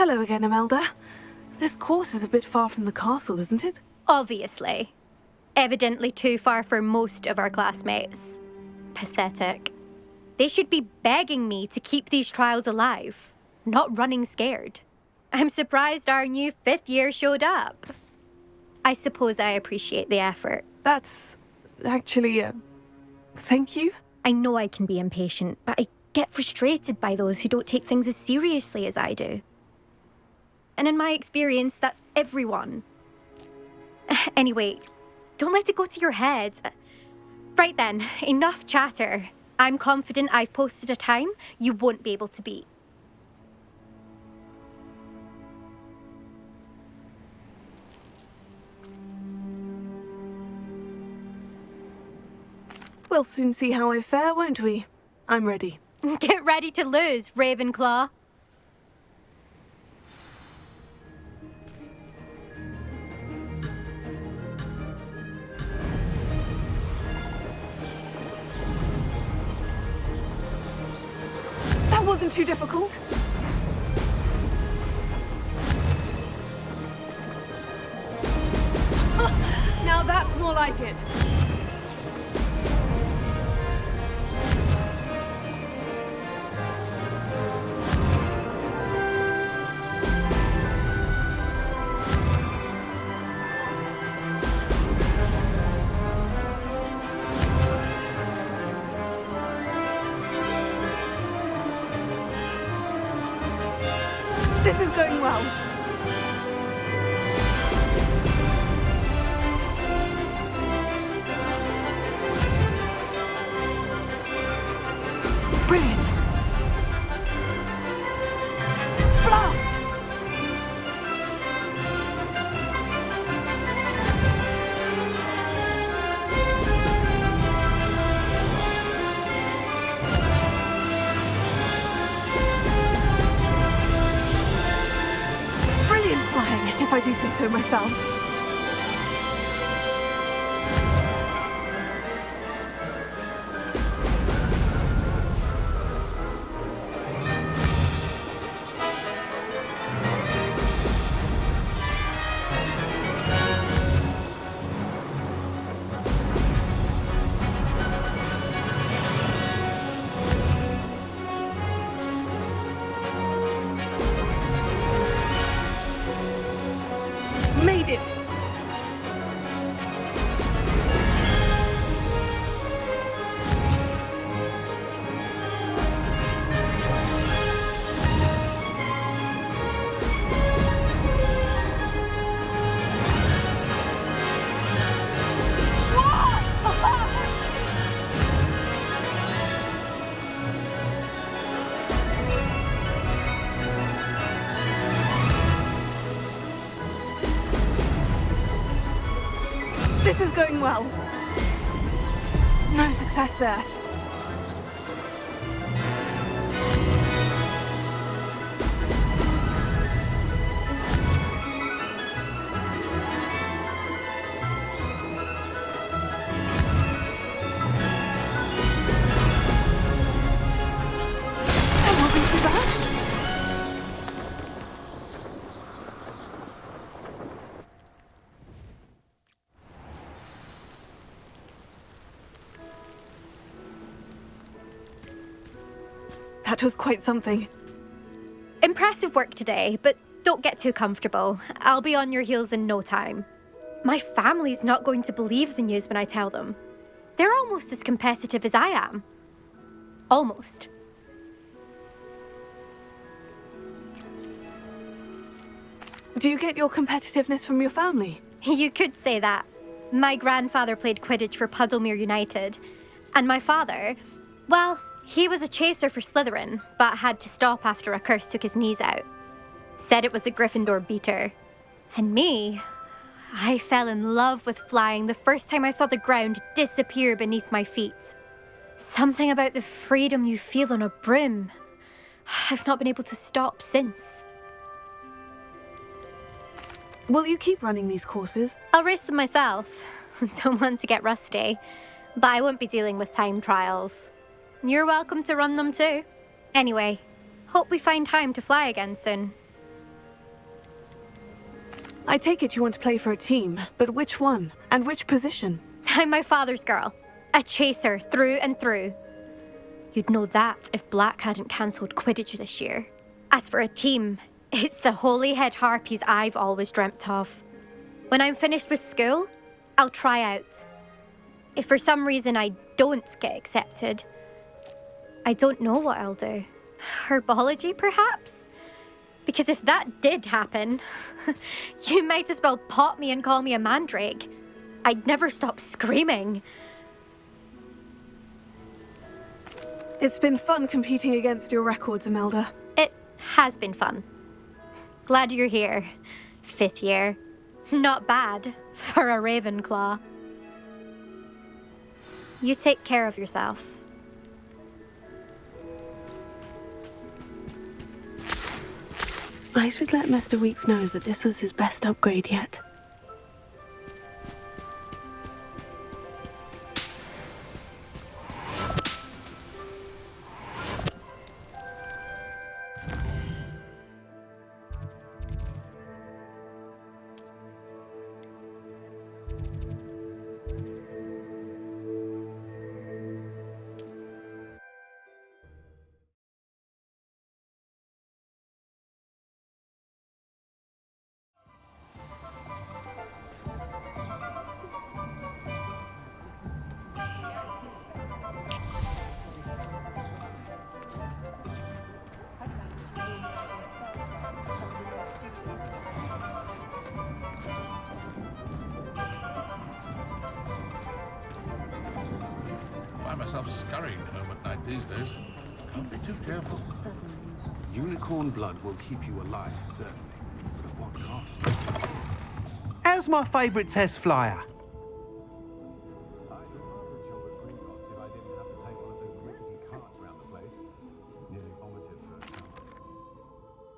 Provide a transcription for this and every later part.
Hello again, Imelda. This course is a bit far from the castle, isn't it? Obviously. Evidently too far for most of our classmates. Pathetic. They should be begging me to keep these trials alive, not running scared. I'm surprised our new 5th year showed up. I suppose I appreciate the effort. That's... actually, thank you? I know I can be impatient, but I get frustrated by those who don't take things as seriously as I do. And in my experience, that's everyone. Anyway, don't let it go to your head. Right then, enough chatter. I'm confident I've posted a time you won't be able to beat. We'll soon see how I fare, won't we? I'm ready. Get ready to lose, Ravenclaw. That wasn't too difficult. Now that's more like it. This is going well. Brilliant. Blast! Brilliant flying, if I do say so myself. Made it! This is going well. No success there. That wasn't too bad. That was quite something. Impressive work today, but don't get too comfortable. I'll be on your heels in no time. My family's not going to believe the news when I tell them. They're almost as competitive as I am. Almost. Do you get your competitiveness from your family? You could say that. My grandfather played Quidditch for Puddlemere United. And my father, well, he was a chaser for Slytherin, but had to stop after a curse took his knees out. Said it was the Gryffindor beater. And me, I fell in love with flying the first time I saw the ground disappear beneath my feet. Something about the freedom you feel on a broom. I've not been able to stop since. Will you keep running these courses? I'll race them myself. Don't want to get rusty. But I won't be dealing with time trials. You're welcome to run them too. Anyway, hope we find time to fly again soon. I take it you want to play for a team, but which one? And which position? I'm my father's girl. A chaser through and through. You'd know that if Black hadn't cancelled Quidditch this year. As for a team, it's the Holyhead Harpies I've always dreamt of. When I'm finished with school, I'll try out. If for some reason I don't get accepted, I don't know what I'll do. Herbology, perhaps? Because if that did happen, you might as well pop me and call me a mandrake. I'd never stop screaming. It's been fun competing against your records, Imelda. It has been fun. Glad you're here. 5th year. Not bad for a Ravenclaw. You take care of yourself. I should let Mr. Weeks know that this was his best upgrade yet. Find myself scurrying home at night these days. Can't be too careful. Unicorn blood will keep you alive, certainly. But at what cost? How's my favourite test flyer?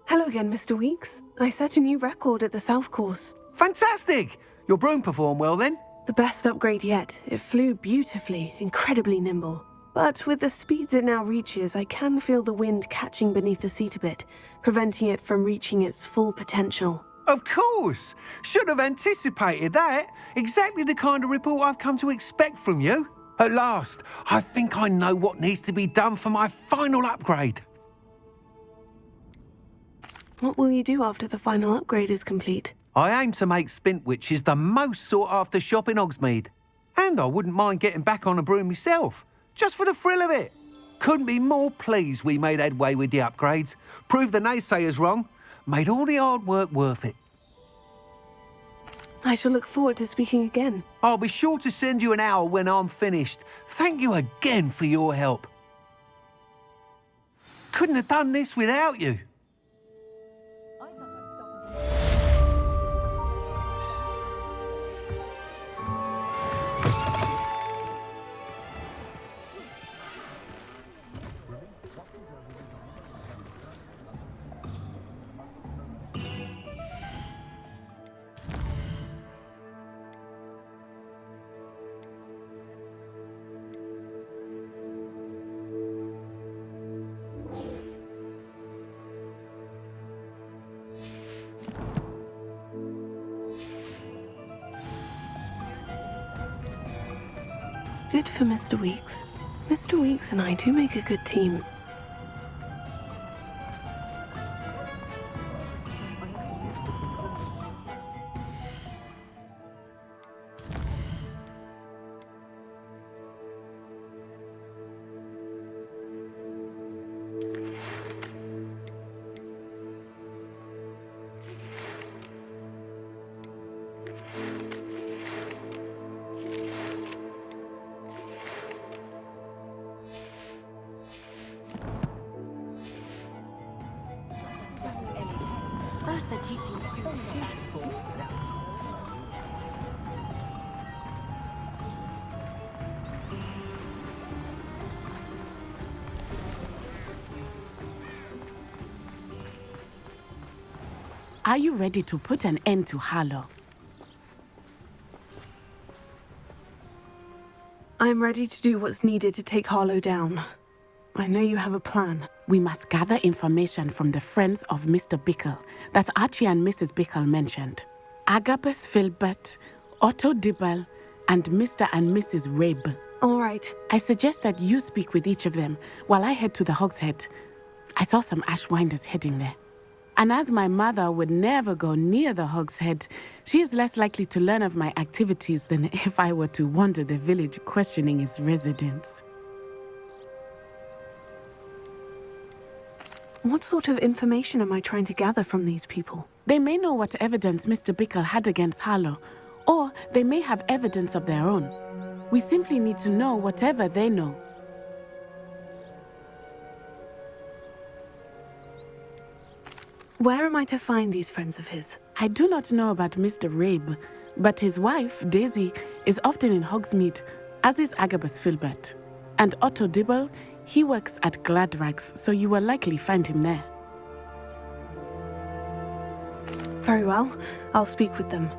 Hello again, Mr. Weeks. I set a new record at the South Course. Fantastic! Your broom performed well then? The best upgrade yet. It flew beautifully, incredibly nimble. But with the speeds it now reaches, I can feel the wind catching beneath the seat a bit, preventing it from reaching its full potential. Of course! Should have anticipated that. Exactly the kind of report I've come to expect from you. At last, I think I know what needs to be done for my final upgrade. What will you do after the final upgrade is complete? I aim to make Spintwitches the most sought-after shop in Hogsmeade. And I wouldn't mind getting back on a broom myself, just for the thrill of it. Couldn't be more pleased we made headway with the upgrades, proved the naysayers wrong, made all the hard work worth it. I shall look forward to speaking again. I'll be sure to send you an hour when I'm finished. Thank you again for your help. Couldn't have done this without you. Good for Mr. Weeks. Mr. Weeks and I do make a good team. Are you ready to put an end to Harlow? I'm ready to do what's needed to take Harlow down. I know you have a plan. We must gather information from the friends of Mr. Bickle that Archie and Mrs. Bickle mentioned. Agabus Filbert, Otto Dibble, and Mr. and Mrs. Rabe. All right. I suggest that you speak with each of them while I head to the Hogshead. I saw some Ashwinders heading there. And as my mother would never go near the Hogshead, she is less likely to learn of my activities than if I were to wander the village questioning its residents. What sort of information am I trying to gather from these people? They may know what evidence Mr. Bickle had against Harlow, or they may have evidence of their own. We simply need to know whatever they know. Where am I to find these friends of his? I do not know about Mr. Rabe, but his wife, Daisy, is often in Hogsmeade, as is Agabus Filbert. And Otto Dibble, he works at Gladrags, so you will likely find him there. Very well. I'll speak with them.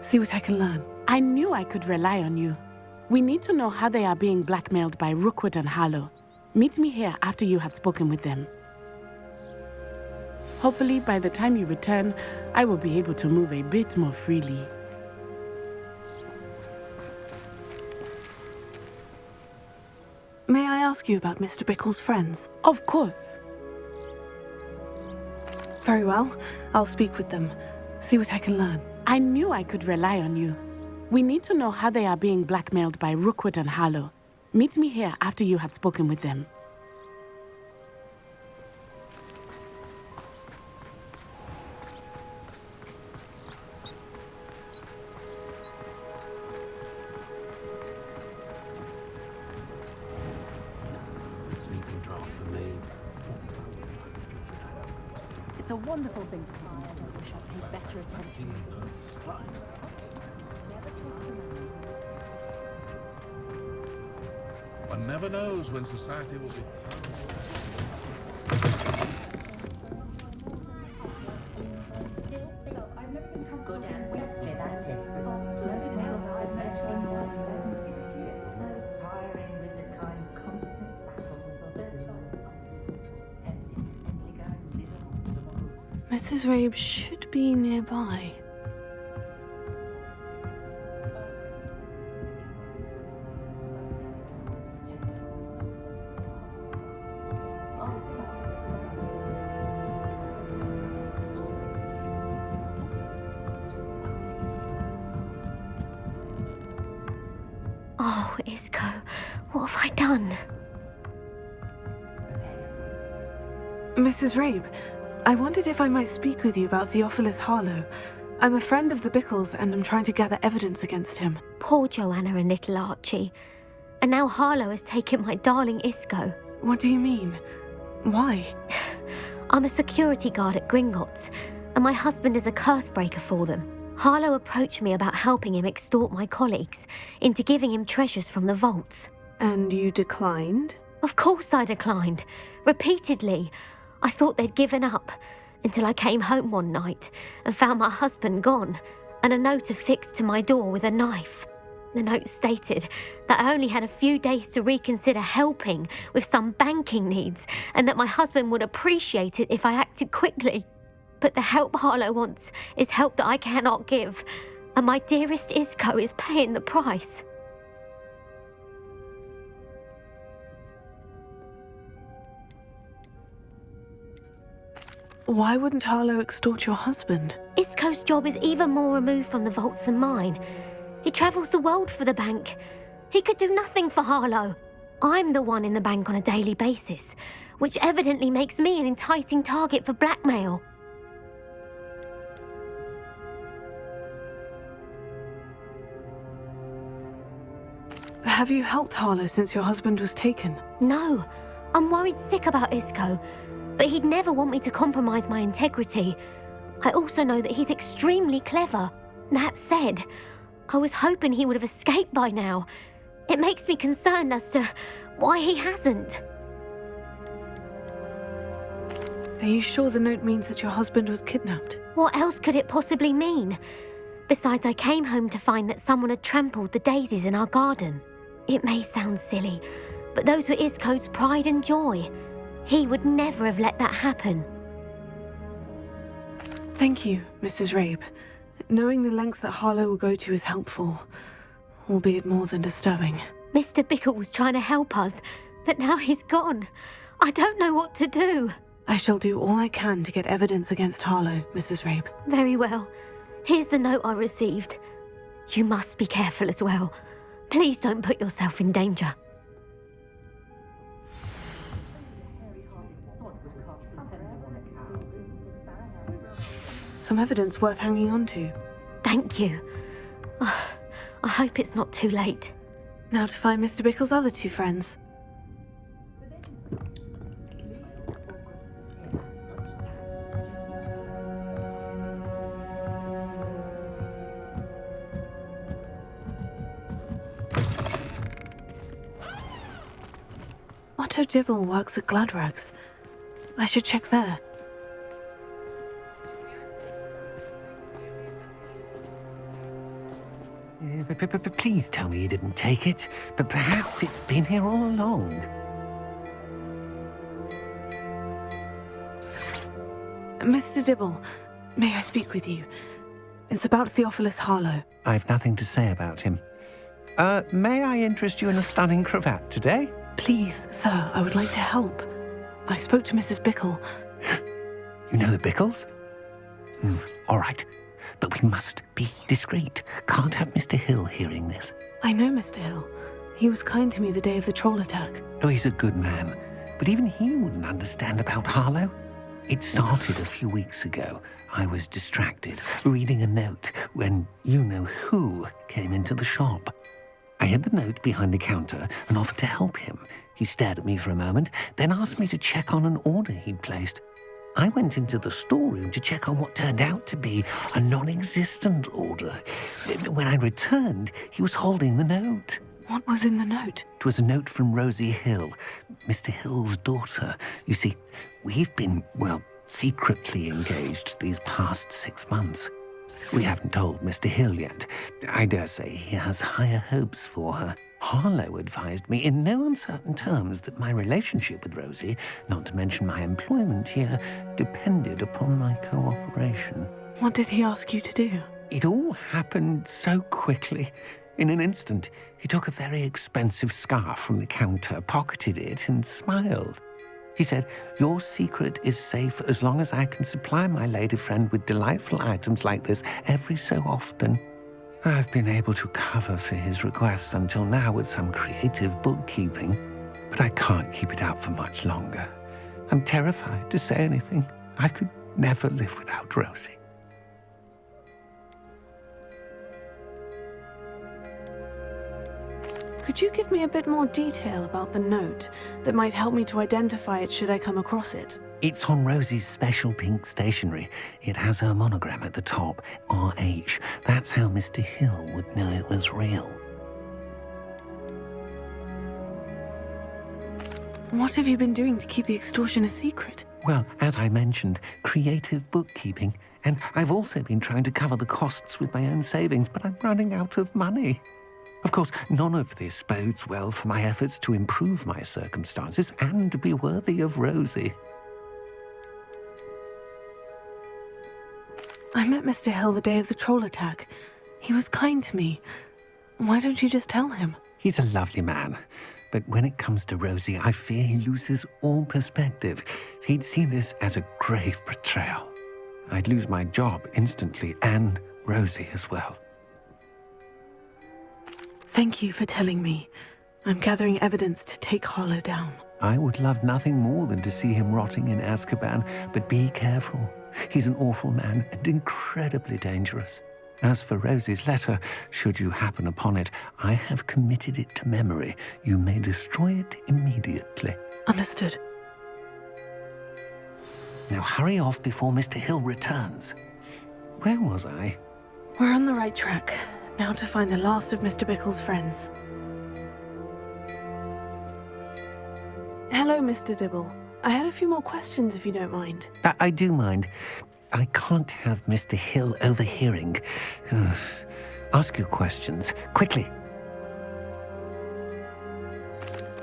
See what I can learn. I knew I could rely on you. We need to know how they are being blackmailed by Rookwood and Harlow. Meet me here after you have spoken with them. Hopefully, by the time you return, I will be able to move a bit more freely. May I ask you about Mr. Bickle's friends? Of course. Very well. I'll speak with them. See what I can learn. I knew I could rely on you. We need to know how they are being blackmailed by Rookwood and Harlow. Meet me here after you have spoken with them. Sleeping draft for me. It's a wonderful thing to find. I wish I paid better attention. One never knows when society will be. Good ancestry, that is. Tiring wizard kind's constant battle with the tempting to simply go and live amongst the woods. Mrs. Rabe should be nearby. Oh, Isco, what have I done? Mrs. Rabe, I wondered if I might speak with you about Theophilus Harlow. I'm a friend of the Bickles and I'm trying to gather evidence against him. Poor Joanna and little Archie. And now Harlow has taken my darling Isco. What do you mean? Why? I'm a security guard at Gringotts, and my husband is a curse breaker for them. Harlow approached me about helping him extort my colleagues into giving him treasures from the vaults. And you declined? Of course I declined. Repeatedly. I thought they'd given up, until I came home one night and found my husband gone, and a note affixed to my door with a knife. The note stated that I only had a few days to reconsider helping with some banking needs, and that my husband would appreciate it if I acted quickly. But the help Harlow wants is help that I cannot give, and my dearest Isco is paying the price. Why wouldn't Harlow extort your husband? Isco's job is even more removed from the vaults than mine. He travels the world for the bank. He could do nothing for Harlow. I'm the one in the bank on a daily basis, which evidently makes me an enticing target for blackmail. Have you helped Harlow since your husband was taken? No, I'm worried sick about Isco, but he'd never want me to compromise my integrity. I also know that he's extremely clever. That said, I was hoping he would have escaped by now. It makes me concerned as to why he hasn't. Are you sure the note means that your husband was kidnapped? What else could it possibly mean? Besides, I came home to find that someone had trampled the daisies in our garden. It may sound silly, but those were Isco's pride and joy. He would never have let that happen. Thank you, Mrs. Rabe. Knowing the lengths that Harlow will go to is helpful, albeit more than disturbing. Mr. Bickle was trying to help us, but now he's gone. I don't know what to do. I shall do all I can to get evidence against Harlow, Mrs. Rabe. Very well. Here's the note I received. You must be careful as well. Please don't put yourself in danger. Some evidence worth hanging on to. Thank you. I hope it's not too late. Now to find Mr. Bickle's other two friends. Otto Dibble works at Gladrags. I should check there. Please tell me you didn't take it, but perhaps it's been here all along. Mr. Dibble, may I speak with you? It's about Theophilus Harlow. I've nothing to say about him. May I interest you in a stunning cravat today? Please, sir, I would like to help. I spoke to Mrs. Bickle. You know the Bickles? All right. But we must be discreet. Can't have Mr. Hill hearing this. I know Mr. Hill. He was kind to me the day of the troll attack. Oh, he's a good man. But even he wouldn't understand about Harlow. It started a few weeks ago. I was distracted, reading a note, when you-know-who came into the shop. I hid the note behind the counter and offered to help him. He stared at me for a moment, then asked me to check on an order he'd placed. I went into the storeroom to check on what turned out to be a non-existent order. When I returned, he was holding the note. What was in the note? It was a note from Rosie Hill, Mr. Hill's daughter. You see, we've been, secretly engaged these past 6 months. We haven't told Mr. Hill yet. I dare say he has higher hopes for her. Harlow advised me in no uncertain terms that my relationship with Rosie, not to mention my employment here, depended upon my cooperation. What did he ask you to do? It all happened so quickly. In an instant, he took a very expensive scarf from the counter, pocketed it, and smiled. He said, "Your secret is safe as long as I can supply my lady friend with delightful items like this every so often." I've been able to cover for his requests until now with some creative bookkeeping, but I can't keep it up for much longer. I'm terrified to say anything. I could never live without Rosie. Could you give me a bit more detail about the note that might help me to identify it should I come across it? It's on Rosie's special pink stationery. It has her monogram at the top, RH. That's how Mr. Hill would know it was real. What have you been doing to keep the extortion a secret? Well, as I mentioned, creative bookkeeping. And I've also been trying to cover the costs with my own savings, but I'm running out of money. Of course, none of this bodes well for my efforts to improve my circumstances and to be worthy of Rosie. I met Mr. Hill the day of the troll attack. He was kind to me. Why don't you just tell him? He's a lovely man. But when it comes to Rosie, I fear he loses all perspective. He'd see this as a grave betrayal. I'd lose my job instantly, and Rosie as well. Thank you for telling me. I'm gathering evidence to take Harlow down. I would love nothing more than to see him rotting in Azkaban, but be careful. He's an awful man and incredibly dangerous. As for Rosie's letter, should you happen upon it, I have committed it to memory. You may destroy it immediately. Understood. Now hurry off before Mr. Hill returns. Where was I? We're on the right track. Now to find the last of Mr. Bickle's friends. Hello, Mr. Dibble. I had a few more questions if you don't mind. I do mind. I can't have Mr. Hill overhearing. Ask your questions, quickly.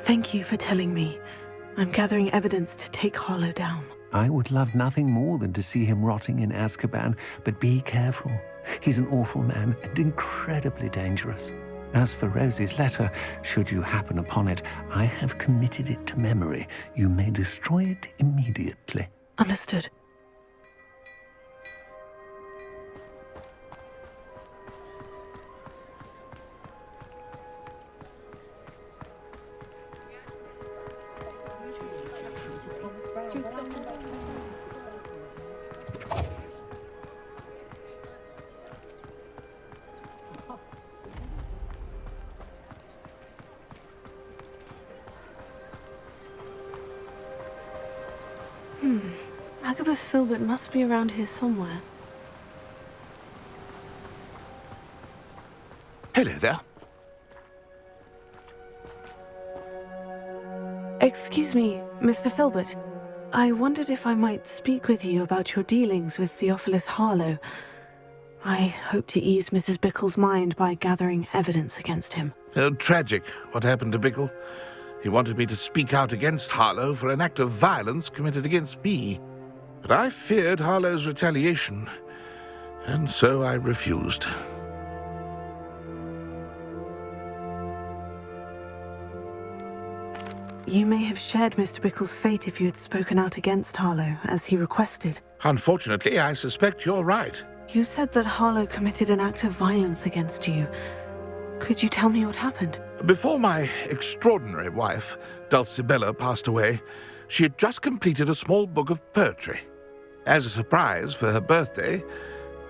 Thank you for telling me. I'm gathering evidence to take Harlow down. I would love nothing more than to see him rotting in Azkaban, but be careful. He's an awful man and incredibly dangerous. As for Rosie's letter, should you happen upon it, I have committed it to memory. You may destroy it immediately. Understood. Agabus Filbert must be around here somewhere. Hello there. Excuse me, Mr. Filbert. I wondered if I might speak with you about your dealings with Theophilus Harlow. I hope to ease Mrs. Bickle's mind by gathering evidence against him. Tragic, what happened to Bickle. He wanted me to speak out against Harlow for an act of violence committed against me. But I feared Harlow's retaliation, and so I refused. You may have shared Mr. Bickle's fate if you had spoken out against Harlow, as he requested. Unfortunately, I suspect you're right. You said that Harlow committed an act of violence against you. Could you tell me what happened? Before my extraordinary wife, Dulcibella, passed away, she had just completed a small book of poetry. As a surprise for her birthday,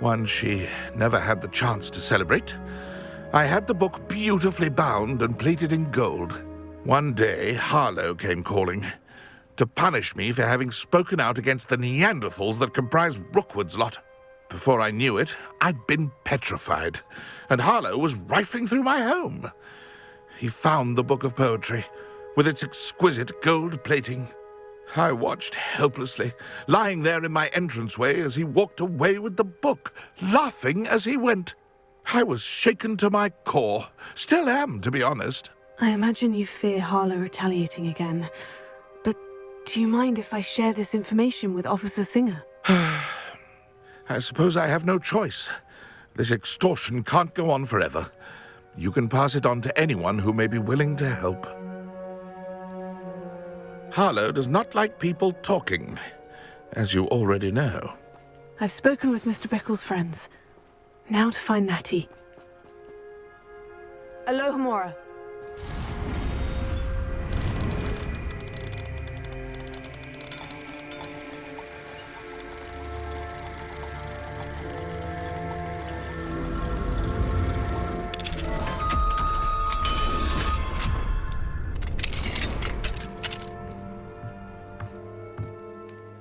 one she never had the chance to celebrate, I had the book beautifully bound and plated in gold. One day, Harlow came calling to punish me for having spoken out against the Neanderthals that comprise Rookwood's lot. Before I knew it, I'd been petrified, and Harlow was rifling through my home. He found the book of poetry, with its exquisite gold plating. I watched helplessly, lying there in my entranceway as he walked away with the book, laughing as he went. I was shaken to my core. Still am, to be honest. I imagine you fear Harlow retaliating again. But do you mind if I share this information with Officer Singer? I suppose I have no choice. This extortion can't go on forever. You can pass it on to anyone who may be willing to help. Harlow does not like people talking, as you already know. I've spoken with Mr. Bickle's friends. Now to find Natty. Alohomora.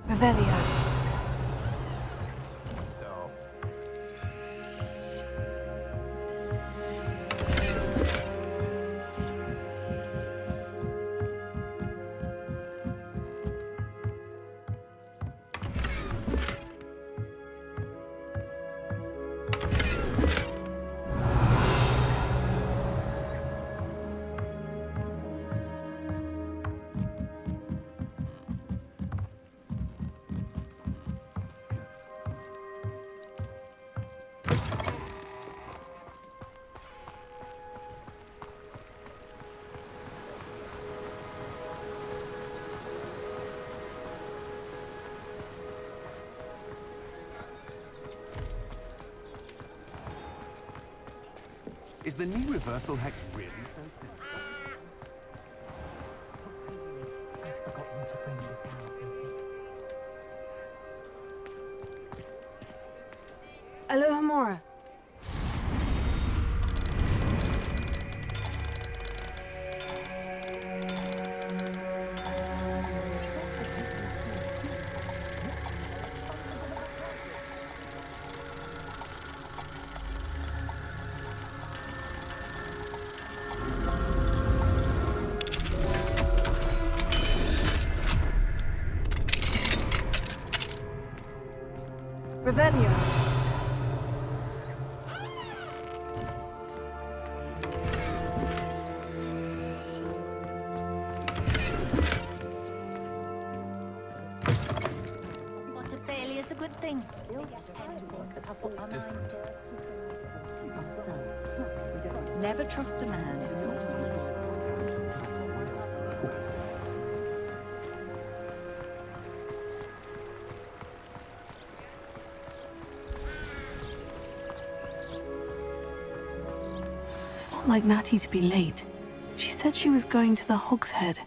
Revelio. Is the new reversal hex really so Alohomora. Revelio. What a failure is a good thing. And work a couple of Never trust a man who not It's not like Natty to be late. She said she was going to the Hog's Head.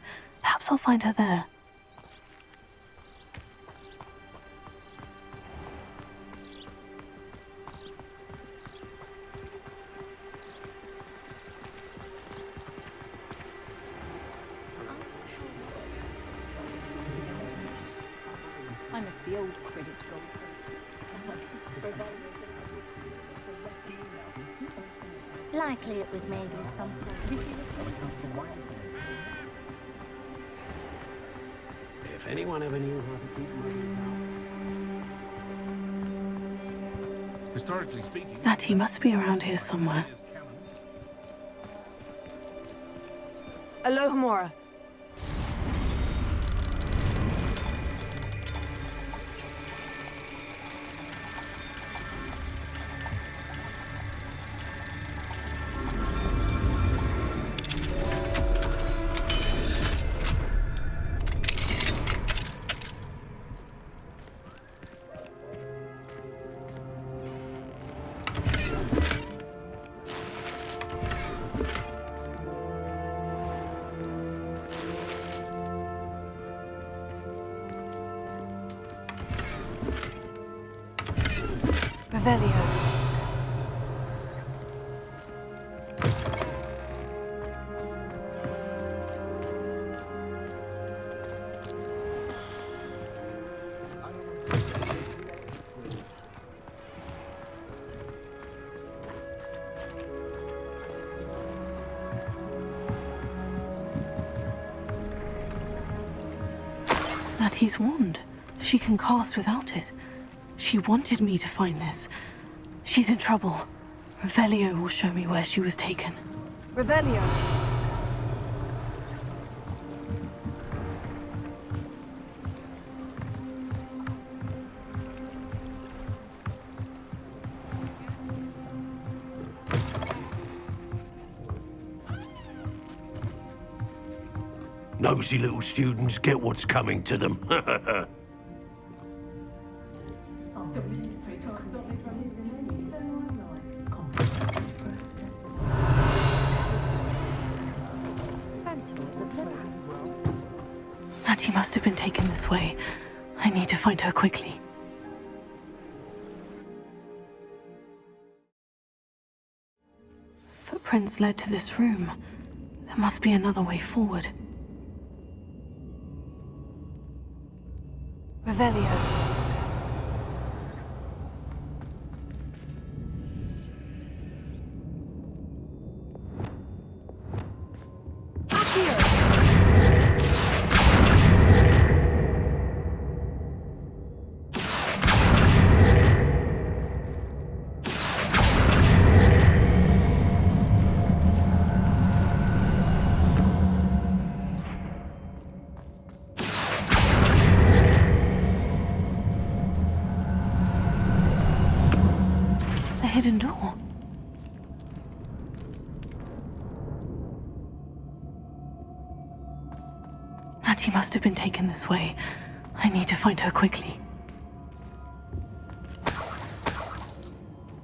Perhaps I'll find her there. I miss the old credit gold. Likely it was made with some If anyone ever knew how to keep money. Historically speaking, Natty must be around here somewhere. Alohomora. Revelio. Natty's wand. She can cast without it. She wanted me to find this. She's in trouble. Revelio will show me where she was taken. Revelio! Nosy little students get what's coming to them. Natty must have been taken this way. I need to find her quickly. Footprints led to this room. There must be another way forward. Revelio. Hidden door. Natty must have been taken this way. I need to find her quickly.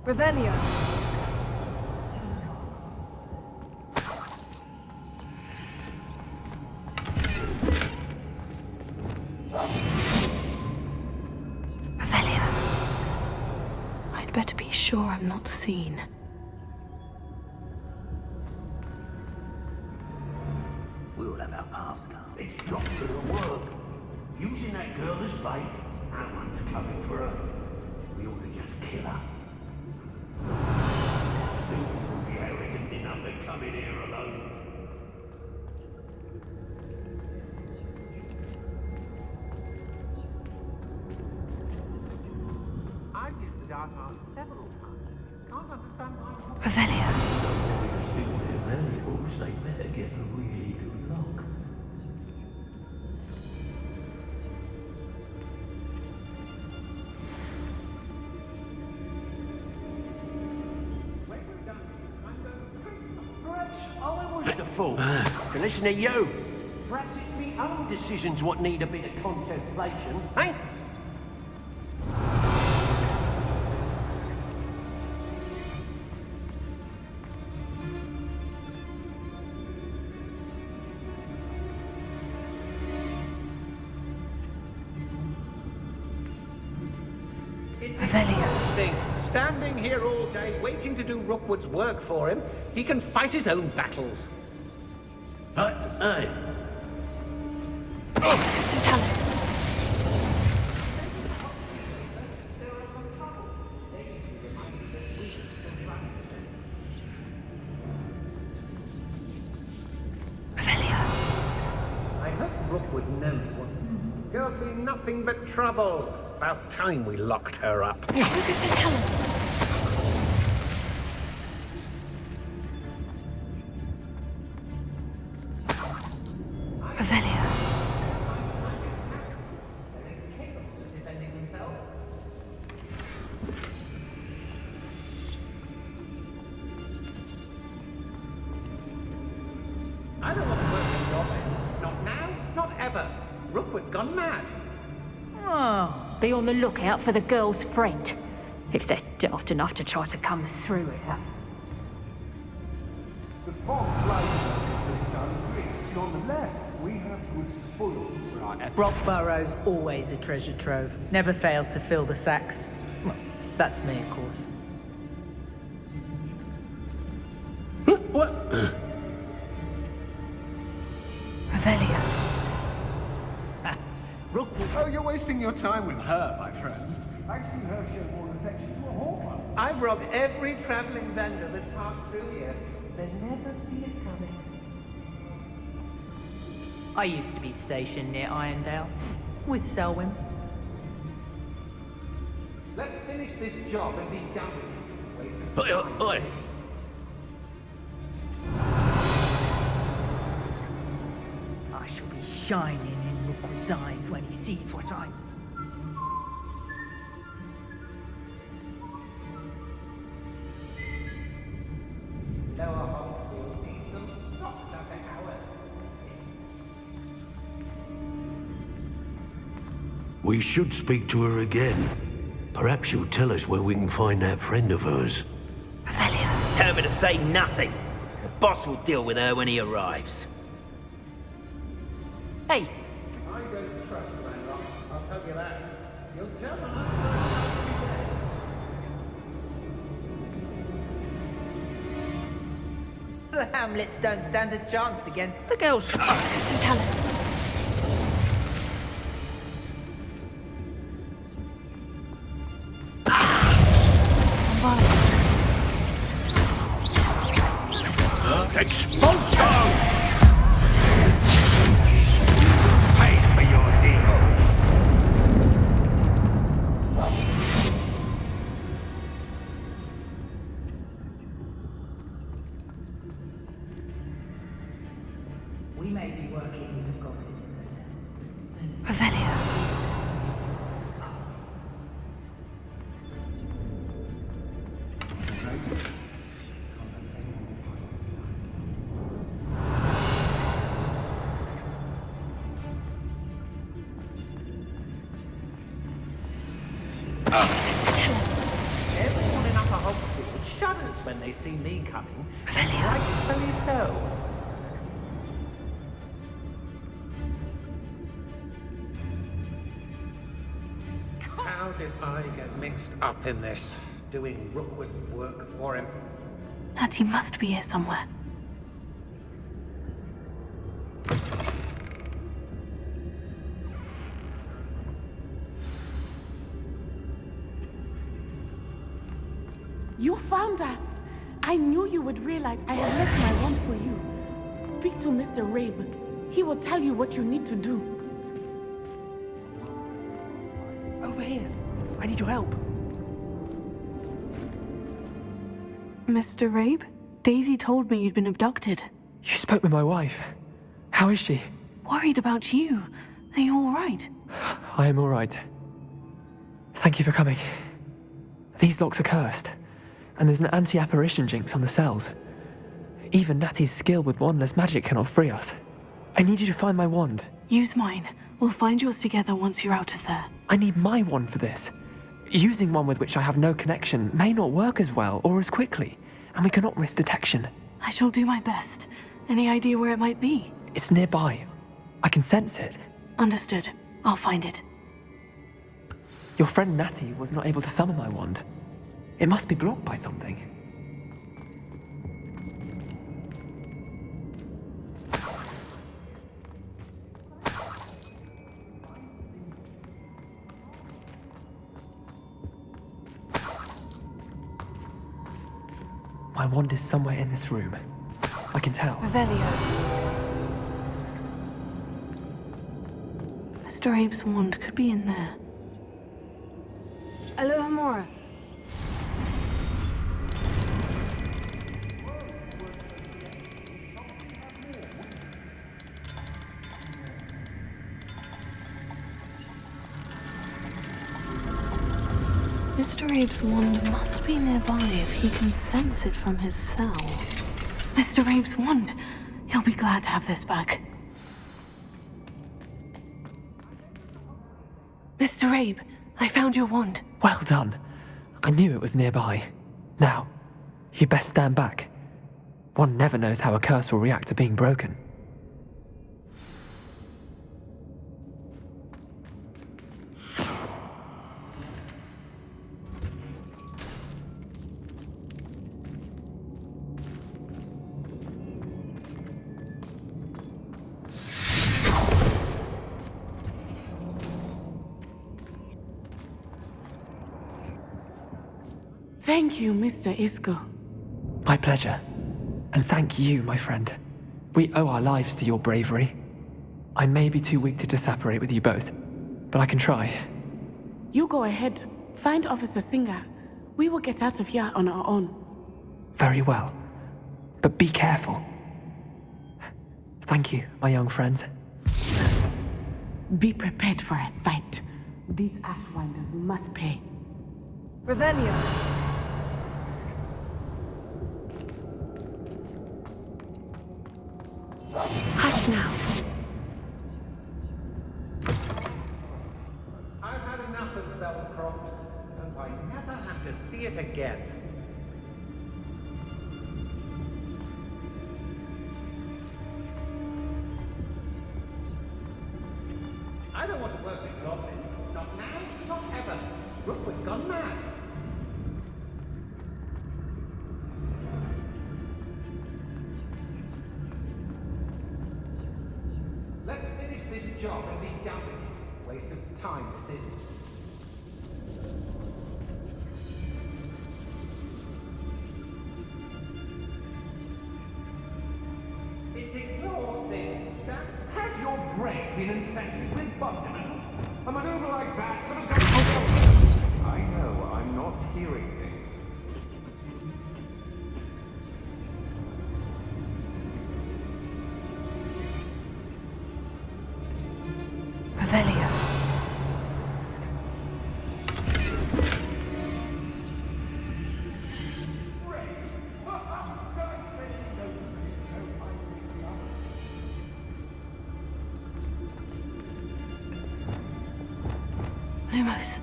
Revelio. Better be sure I'm not seen. We'll have our paths cut. It's not gonna work. Using that girl as bait, no one's coming for her. We ought to just kill her. Still would be arrogant enough to come in here alone. Revelio. Still their valuables, they better get a really good look. fault to listen to you. Perhaps it's me own decisions what need a bit of contemplation, eh? Revelio. Standing here all day, waiting to do Rookwood's work for him. He can fight his own battles. Aye. Talis. Revelio. I hope Rookwood knows what. Girl's been nothing but trouble. About time we locked her up. Mr. Talis. Revelio. I don't want to work in your bed. Not now, not ever. Rookwood's gone mad. Oh, be on the lookout for the girl's friend, if they're daft enough to try to come through here. The fog flies nonetheless, we have good spoils for our efforts. Rockborough's always a treasure trove. Never failed to fill the sacks. Well, that's me, of course. What? Revelio. Rookwood. Oh, you're wasting your time with her, my friend. I've seen her show more affection to a hallmark. I've robbed every traveling vendor that's passed through here. They never see it coming. I used to be stationed near Irondale with Selwyn. Let's finish this job and be done with it. Waste of time. Oi. I shall be shining in Rookwood's eyes when he sees what I'm... Lower Holsfield needs them. Not another hour. We should speak to her again. Perhaps she'll tell us where we can find that friend of hers. Revelio. Tell her to say nothing. The boss will deal with her when he arrives. Hey, I don't trust Ranrock, I'll tell you that. You'll tell us. The Hamlets don't stand a chance against... the girl's... Mr. Talis. Expulsion! Pay for your deal. We may be working with goblins. Revelio. Everyone in Upper Hogwarts shudders when they see me coming. Revelio. Rightfully so. How did I get mixed up in this? Doing Rookwood's work for him? Natty must be here somewhere. You found us! I knew you would realize I had left my wand for you. Speak to Mr. Rabe. He will tell you what you need to do. Over here. I need your help. Mr. Rabe? Daisy told me you'd been abducted. You spoke with my wife. How is she? Worried about you. Are you all right? I am all right. Thank you for coming. These locks are cursed, and there's an anti-apparition jinx on the cells. Even Natty's skill with wandless magic cannot free us. I need you to find my wand. Use mine. We'll find yours together once you're out of there. I need my wand for this. Using one with which I have no connection may not work as well or as quickly, and we cannot risk detection. I shall do my best. Any idea where it might be? It's nearby. I can sense it. Understood. I'll find it. Your friend Natty was not able to summon my wand. It must be blocked by something. My wand is somewhere in this room. I can tell. Revelio. Mr. Abe's wand could be in there. Alohomora. Mr. Abe's wand must be nearby if he can sense it from his cell. Mr. Abe's wand! He'll be glad to have this back. Mr. Abe, I found your wand. Well done. I knew it was nearby. Now, you best stand back. One never knows how a curse will react to being broken. Thank you, Mr. Isco. My pleasure. And thank you, my friend. We owe our lives to your bravery. I may be too weak to disapparate with you both, but I can try. You go ahead. Find Officer Singer. We will get out of here on our own. Very well. But be careful. Thank you, my young friends. Be prepared for a fight. These Ashwinders must pay. Revelio. Hush now. I've had enough of Velcroft, and I never have to see it again. I don't want to work with goblins. Not now, not ever. Rookwood's gone mad. Let's finish this job and be done with it. Waste of time, this isn't. It's exhausting. Has your brain been infested with buggermans? A maneuver like that could have gone... I know, I'm not hearing things. Revelio. Lumos.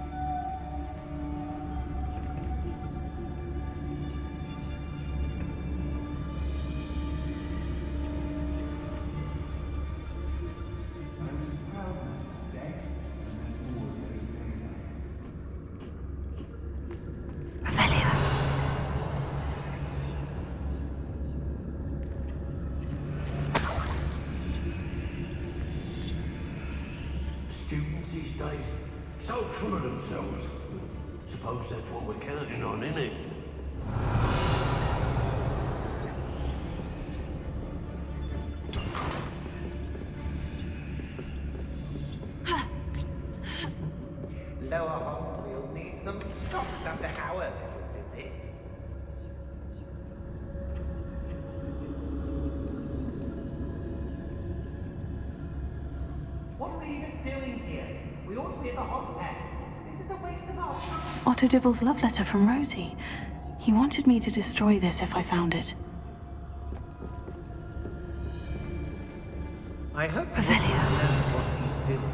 Revelio. Students these days, so full of themselves. Suppose that's what we're counting on, innit? Lower Hogsfield needs some stocks after our little visit. What are they even doing here? We ought to be at the Hog's Head. This is a waste of our time. Otto Dibble's love letter from Rosie. He wanted me to destroy this if I found it. I hope Revelia. what he's doing.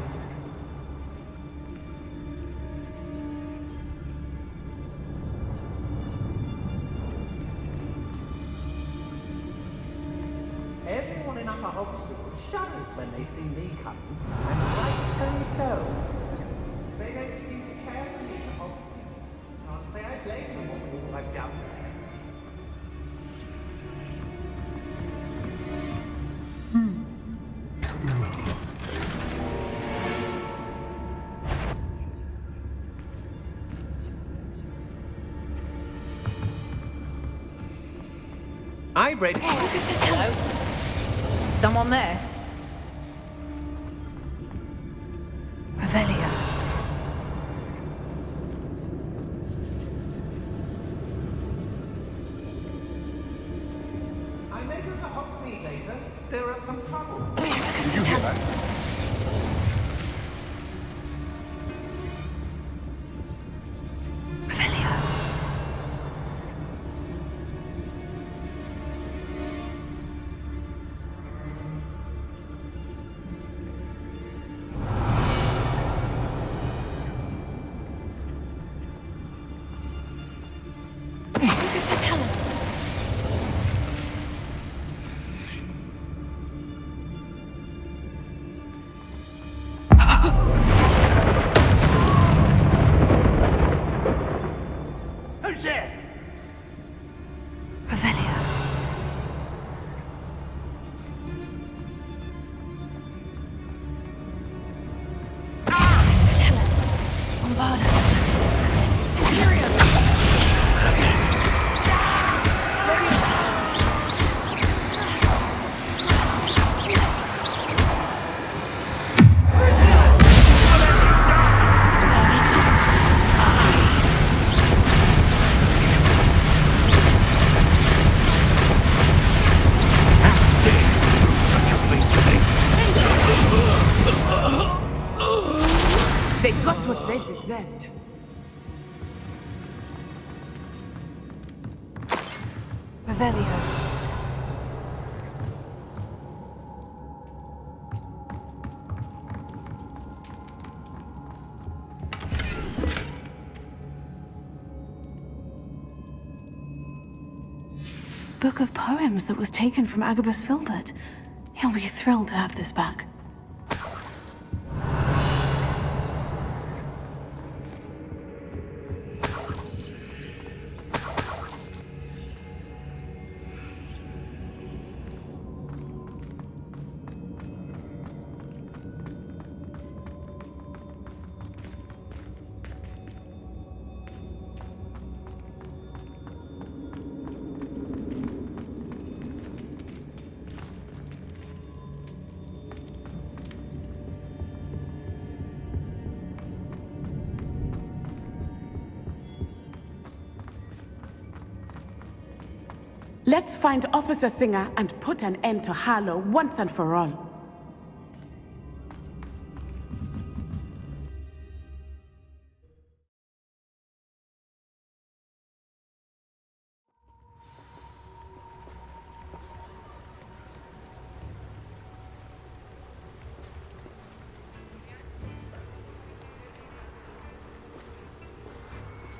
Everyone in Upper Hogsfield shudders when they see me coming, and rightfully so. They don't seem to care for me in Hogsfield. Can't say I blame them on all I've done there. I read. Hello? Someone there? Revelia. I may go to Hogsmeade later, stir up some trouble. Did you hear that? Revelia. Who's there? Revelia. Tell us. Bombarda. They got what they deserved. Revelia. Book of poems that was taken from Agabus Filbert. He'll be thrilled to have this back. Let's find Officer Singer and put an end to Harlow once and for all.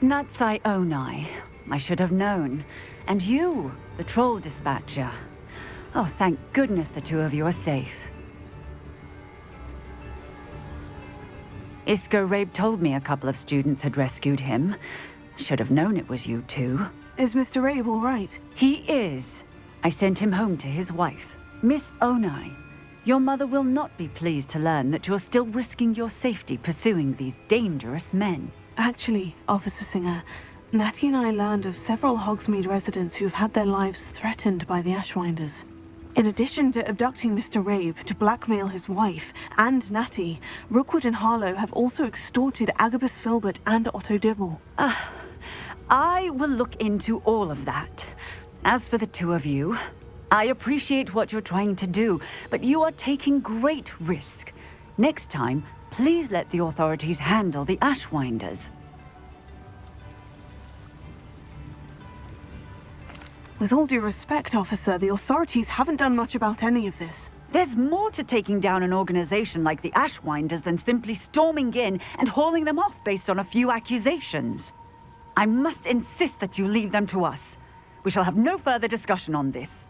Natsai Onai. I should have known. And you, the troll dispatcher. Oh, thank goodness the two of you are safe. Isco Rabe told me a couple of students had rescued him. Should have known it was you two. Is Mr. Rabe all right? He is. I sent him home to his wife. Miss Onai, your mother will not be pleased to learn that you're still risking your safety pursuing these dangerous men. Actually, Officer Singer, Natty and I learned of several Hogsmeade residents who've had their lives threatened by the Ashwinders. In addition to abducting Mr. Rabe to blackmail his wife and Natty, Rookwood and Harlow have also extorted Agabus Filbert and Otto Dibble. I will look into all of that. As for the two of you, I appreciate what you're trying to do, but you are taking great risk. Next time, please let the authorities handle the Ashwinders. With all due respect, officer, the authorities haven't done much about any of this. There's more to taking down an organization like the Ashwinders than simply storming in and hauling them off based on a few accusations. I must insist that you leave them to us. We shall have no further discussion on this.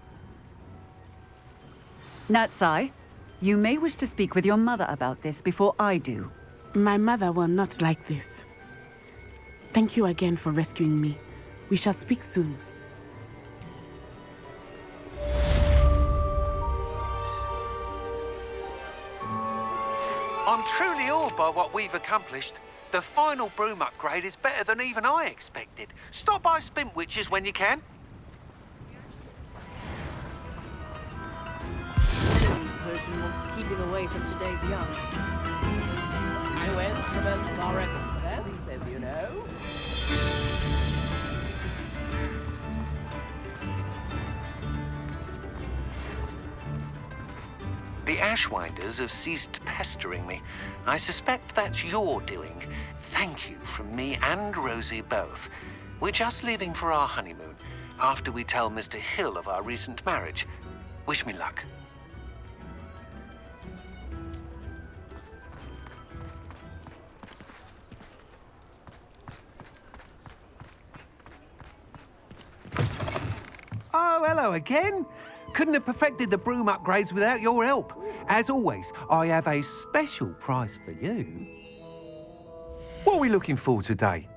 Natsai, you may wish to speak with your mother about this before I do. My mother will not like this. Thank you again for rescuing me. We shall speak soon. I'm truly awed by what we've accomplished. The final broom upgrade is better than even I expected. Stop by Spintwitches when you can. Person wants keeping away from today's young. New instruments are expensive, you know. The Ashwinders have ceased pestering me. I suspect that's your doing. Thank you from me and Rosie both. We're just leaving for our honeymoon after we tell Mr. Hill of our recent marriage. Wish me luck. Oh, hello again. Couldn't have perfected the broom upgrades without your help. As always, I have a special price for you. What are we looking for today?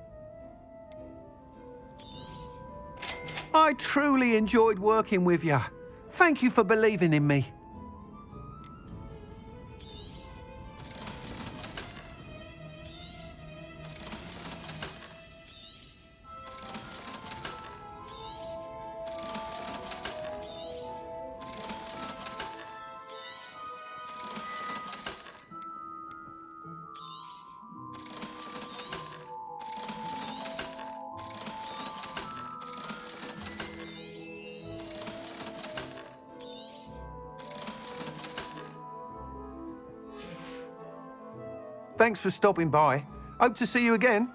I truly enjoyed working with you. Thank you for believing in me. Thanks for stopping by. Hope to see you again.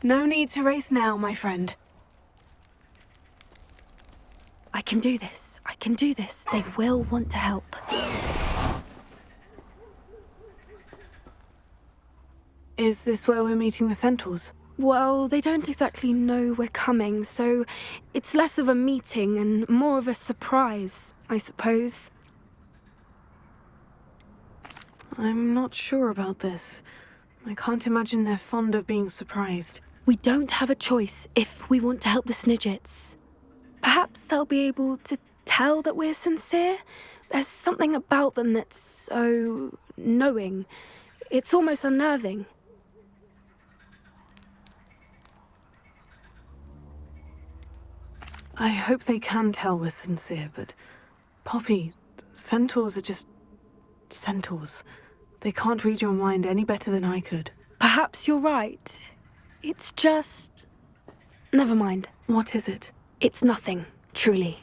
No need to race now, my friend. I can do this. I can do this. They will want to help. Is this where we're meeting the centaurs? Well, they don't exactly know we're coming, so it's less of a meeting and more of a surprise, I suppose. I'm not sure about this. I can't imagine they're fond of being surprised. We don't have a choice if we want to help the Snidgets. Perhaps they'll be able to tell that we're sincere. There's something about them that's so knowing. It's almost unnerving. I hope they can tell we're sincere, but Poppy, centaurs are just centaurs. They can't read your mind any better than I could. Perhaps you're right. It's just... Never mind. What is it? It's nothing, truly.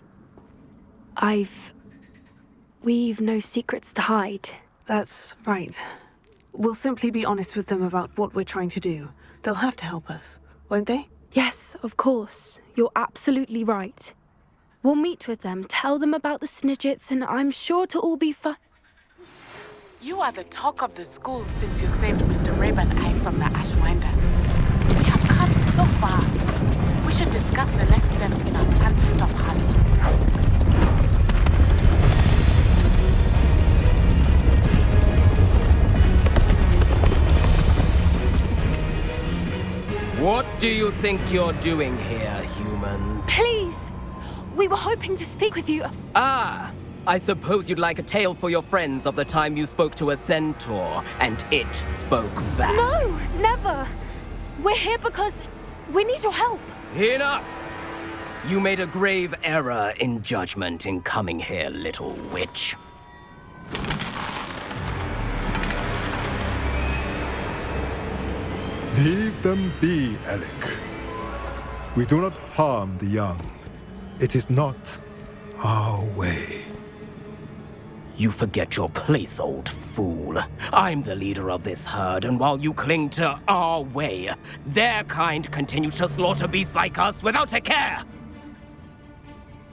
We've no secrets to hide. That's right. We'll simply be honest with them about what we're trying to do. They'll have to help us, won't they? Yes, of course. You're absolutely right. We'll meet with them, tell them about the Snidgets, and I'm sure to all be fine. You are the talk of the school since you saved Mr. Raven Eye from the Ashwinders. We have come so far. We should discuss the next steps in our plan to stop Harley. What do you think you're doing here, humans? Please! We were hoping to speak with you. Ah! I suppose you'd like a tale for your friends of the time you spoke to a centaur, and it spoke back. No, never. We're here because we need your help. Enough! You made a grave error in judgment in coming here, little witch. Leave them be, Alec. We do not harm the young. It is not our way. You forget your place, old fool. I'm the leader of this herd, and while you cling to our way, their kind continue to slaughter beasts like us without a care!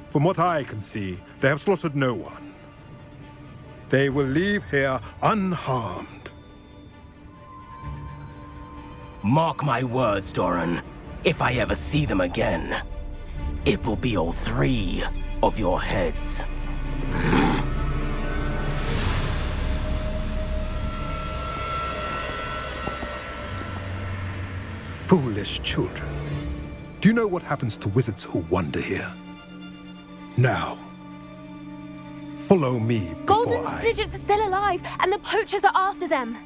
From what I can see, they have slaughtered no one. They will leave here unharmed. Mark my words, Doran. If I ever see them again, it will be all 3 of your heads. Foolish children. Do you know what happens to wizards who wander here? Now, follow me before Golden Snidgets are still alive, and the poachers are after them.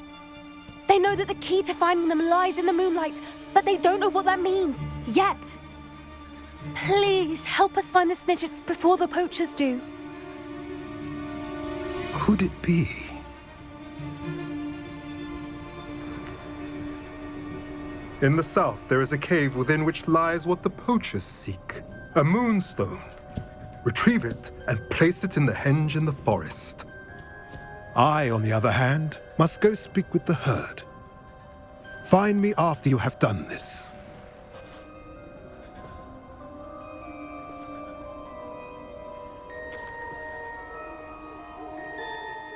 They know that the key to finding them lies in the moonlight, but they don't know what that means, yet. Please, help us find the Snidgets before the poachers do. Could it be? In the south, there is a cave within which lies what the poachers seek. A moonstone. Retrieve it and place it in the henge in the forest. I, on the other hand, must go speak with the herd. Find me after you have done this.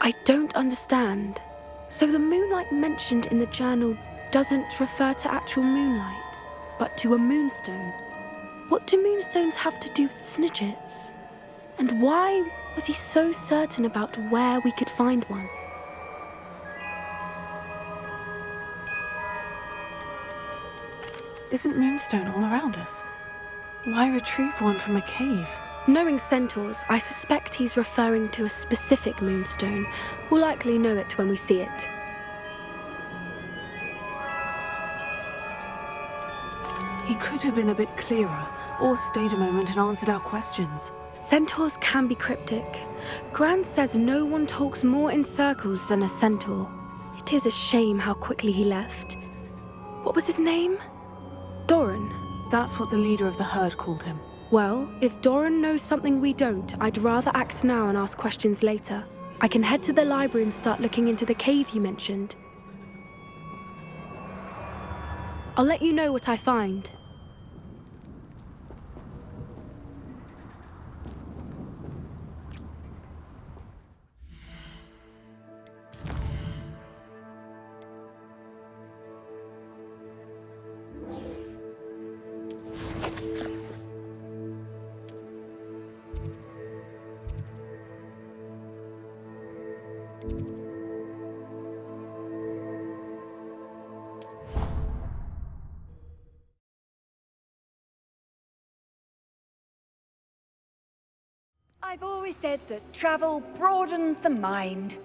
I don't understand. So the moonlight mentioned in the journal doesn't refer to actual moonlight? but to a moonstone. What do moonstones have to do with snidgets? And why was he so certain about where we could find one? Isn't moonstone all around us? Why retrieve one from a cave? Knowing centaurs, I suspect he's referring to a specific moonstone. We'll likely know it when we see it. He could have been a bit clearer, or stayed a moment and answered our questions. Centaurs can be cryptic. Gran says no one talks more in circles than a centaur. It is a shame how quickly he left. What was his name? Doran. That's what the leader of the herd called him. Well, if Doran knows something we don't, I'd rather act now and ask questions later. I can head to the library and start looking into the cave you mentioned. I'll let you know what I find. I've always said that travel broadens the mind.